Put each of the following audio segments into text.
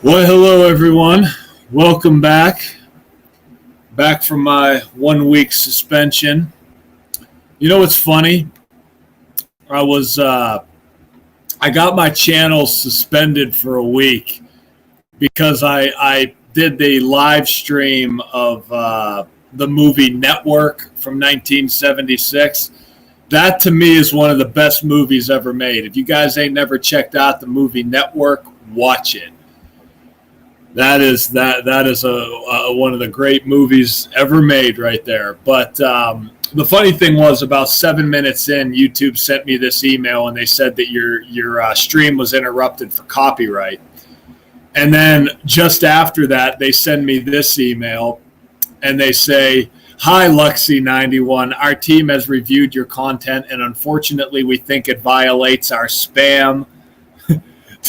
Well, hello everyone. Welcome back. Back from my 1 week suspension. You know what's funny? I got my channel suspended for a week because I did the live stream of the movie Network from 1976. That to me is one of the best movies ever made. If you guys ain't never checked out the movie Network, watch it. That is one of the great movies ever made right there. But the funny thing was, about 7 minutes in, YouTube sent me this email, and they said that your stream was interrupted for copyright. And then just after that, they send me this email, and they say, "Hi, Luxy91. Our team has reviewed your content, and unfortunately, we think it violates our spam,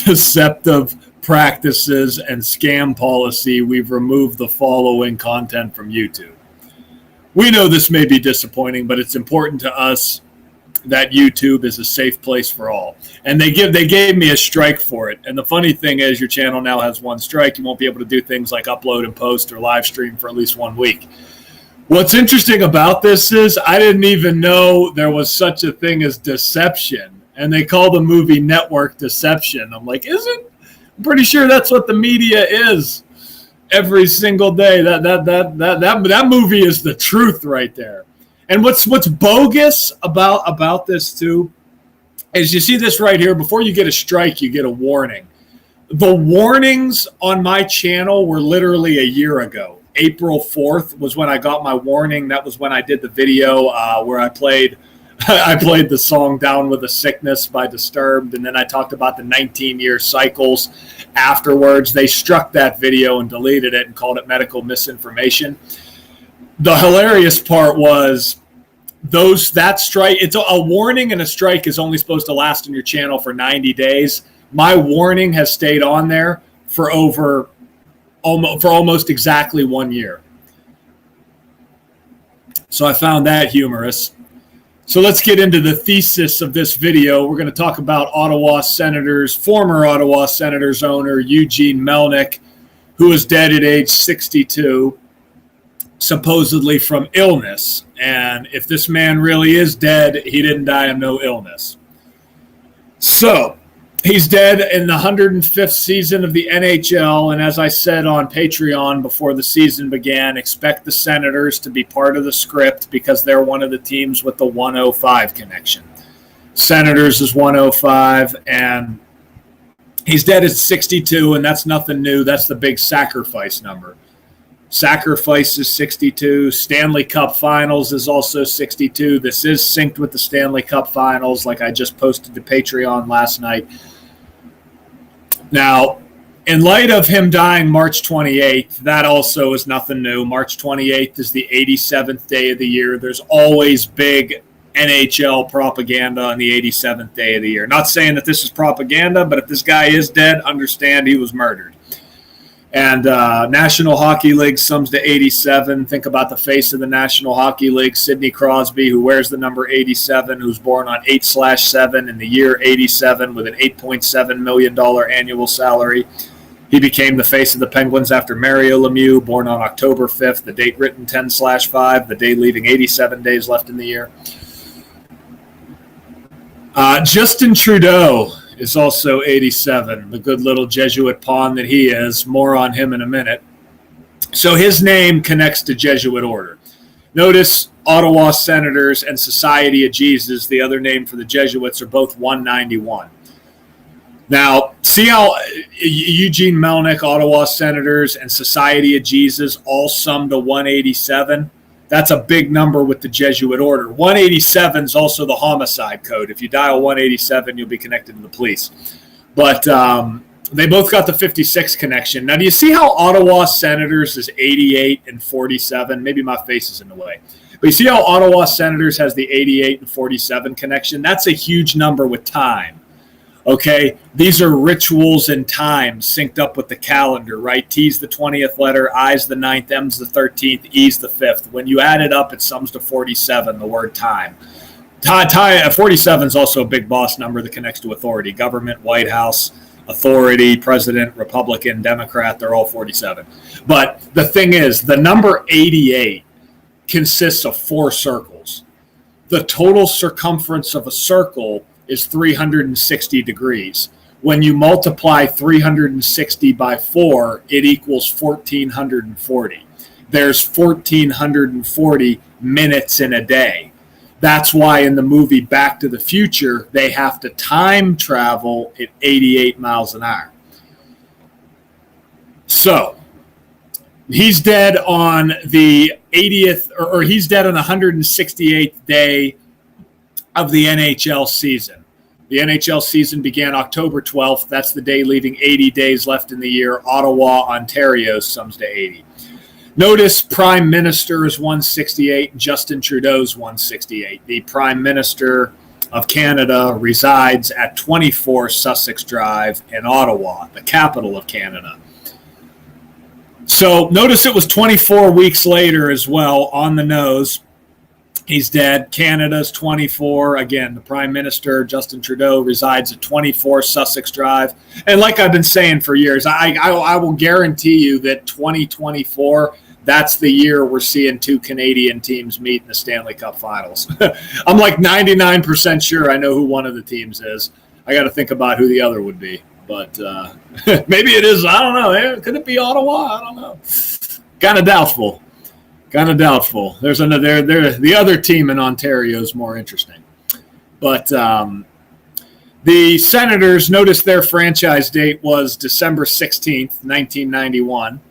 deceptive practices, and scam policy. We've removed the following content from YouTube." We know this may be disappointing, but it's important to us that YouTube is a safe place for all. And they gave me a strike for it. And the funny thing is, your channel now has one strike. You won't be able to do things like upload and post or live stream for at least 1 week. What's interesting about this is I didn't even know there was such a thing as deception. And they call the movie Network deception. I'm like, I'm pretty sure that's what the media is every single day. That movie is the truth right there. And what's bogus about this too is, you see this right here. Before you get a strike, you get a warning. The warnings on my channel were literally a year ago. April 4th was when I got my warning. That was when I did the video where I played the song Down with a Sickness by Disturbed, and then I talked about the 19-year cycles afterwards. They struck that video and deleted it and called it medical misinformation. The hilarious part was that strike, it's a warning, and a strike is only supposed to last on your channel for 90 days. My warning has stayed on there for almost exactly 1 year. So I found that humorous. So let's get into the thesis of this video. We're going to talk about former Ottawa Senators owner Eugene Melnyk, who is dead at age 62, supposedly from illness. And if this man really is dead, he didn't die of no illness. So he's dead in the 105th season of the NHL, and as I said on Patreon before the season began, expect the Senators to be part of the script because they're one of the teams with the 105 connection. Senators is 105, and he's dead at 62, and that's nothing new. That's the big sacrifice number. Sacrifice is 62. Stanley Cup Finals is also 62. This is synced with the Stanley Cup Finals, like I just posted to Patreon last night. Now, in light of him dying March 28th, that also is nothing new. March 28th is the 87th day of the year. There's always big NHL propaganda on the 87th day of the year. Not saying that this is propaganda, but if this guy is dead, understand he was murdered. And National Hockey League sums to 87. Think about the face of the National Hockey League, Sidney Crosby, who wears the number 87, who's born on 8/7 in the year 87 with an $8.7 million annual salary. He became the face of the Penguins after Mario Lemieux, born on October 5th, the date written 10/5, the day leaving 87 days left in the year. Justin Trudeau is also 87, the good little Jesuit pawn that he is. More on him in a minute. So his name connects to Jesuit order. Notice Ottawa Senators and Society of Jesus, the other name for the Jesuits, are both 191. Now, see how Eugene Melnyk, Ottawa Senators, and Society of Jesus all sum to 187? That's a big number with the Jesuit order. 187 is also the homicide code. If you dial 187, you'll be connected to the police. But they both got the 56 connection. Now, do you see how Ottawa Senators is 88 and 47? Maybe my face is in the way. But you see how Ottawa Senators has the 88 and 47 connection? That's a huge number with time. Okay, these are rituals and time synced up with the calendar, right? T's the 20th letter, I's the 9th, M's the 13th, E's the 5th. When you add it up, it sums to 47, the word time. 47 is also a big boss number that connects to authority, government, White House, authority, president, Republican, Democrat, they're all 47. But the thing is, the number 88 consists of 4 circles. The total circumference of a circle is 360 degrees. When you multiply 360 by 4, it equals 1,440. There's 1,440 minutes in a day. That's why in the movie Back to the Future, they have to time travel at 88 miles an hour. So he's dead on the 80th, or he's dead on the 168th day of the NHL season. The NHL season began October 12th. That's the day leaving 80 days left in the year. Ottawa, Ontario sums to 80. Notice Prime Minister is 168 and Justin Trudeau's 168. The Prime Minister of Canada resides at 24 Sussex Drive in Ottawa, the capital of Canada. So notice it was 24 weeks later as well, on the nose. He's dead. Canada's 24. Again, the Prime Minister, Justin Trudeau, resides at 24 Sussex Drive. And like I've been saying for years, I will guarantee you that 2024, that's the year we're seeing 2 Canadian teams meet in the Stanley Cup Finals. I'm like 99% sure I know who one of the teams is. I got to think about who the other would be. But maybe it is. I don't know. Could it be Ottawa? I don't know. Kind of doubtful. There's another. The other team in Ontario is more interesting. But the Senators, notice their franchise date was December 16th, 1991.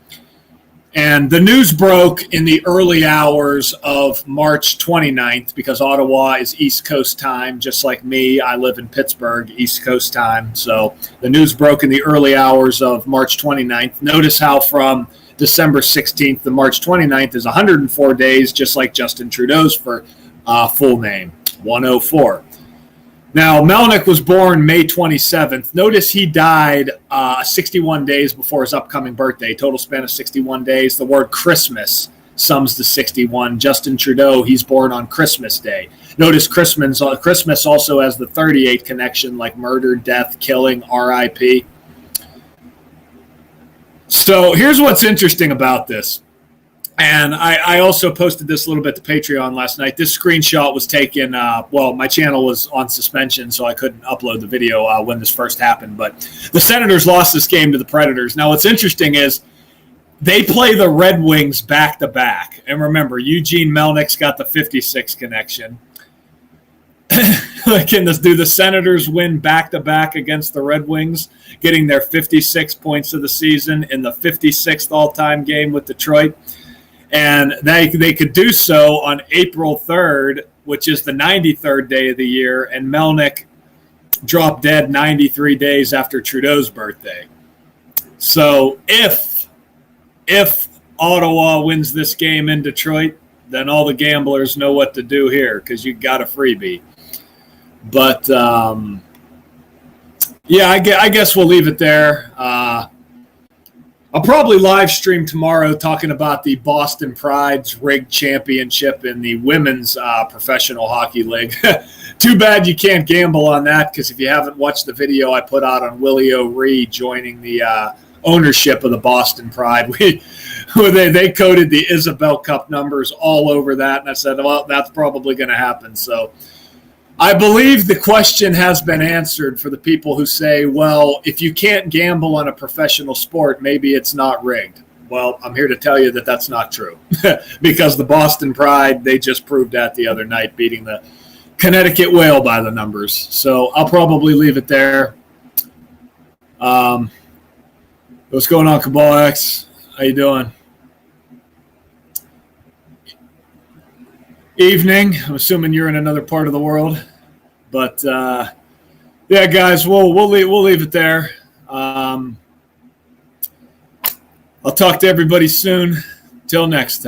And the news broke in the early hours of March 29th because Ottawa is East Coast time, just like me. I live in Pittsburgh, East Coast time. So the news broke in the early hours of March 29th. Notice how from December 16th to March 29th is 104 days, just like Justin Trudeau's full name, 104. Now, Melnyk was born May 27th. Notice he died 61 days before his upcoming birthday. Total span of 61 days. The word Christmas sums to 61. Justin Trudeau, he's born on Christmas Day. Notice Christmas also has the 38 connection, like murder, death, killing, RIP. So here's what's interesting about this. And I also posted this a little bit to Patreon last night. This screenshot was taken, my channel was on suspension, so I couldn't upload the video when this first happened. But the Senators lost this game to the Predators. Now, what's interesting is they play the Red Wings back-to-back. And remember, Eugene Melnyk's got the 56 connection. Do the Senators win back-to-back against the Red Wings, getting their 56 points of the season in the 56th all-time game with Detroit? And they could do so on April 3rd, which is the 93rd day of the year, and Melnyk dropped dead 93 days after Trudeau's birthday. So if Ottawa wins this game in Detroit, then all the gamblers know what to do here because you got a freebie. But, I guess we'll leave it there. I'll probably live stream tomorrow talking about the Boston Pride's rigged championship in the women's professional hockey league. Too bad you can't gamble on that because if you haven't watched the video I put out on Willie O'Ree joining the ownership of the Boston Pride, they coded the Isabel Cup numbers all over that, and I said, well, that's probably going to happen. So I believe the question has been answered for the people who say, well, if you can't gamble on a professional sport, maybe it's not rigged. Well, I'm here to tell you that that's not true because the Boston Pride, they just proved that the other night, beating the Connecticut Whale by the numbers. So I'll probably leave it there. What's going on, Cabal X? How you doing? Evening. I'm assuming you're in another part of the world, but guys, we'll leave it there. I'll talk to everybody soon. Till next time.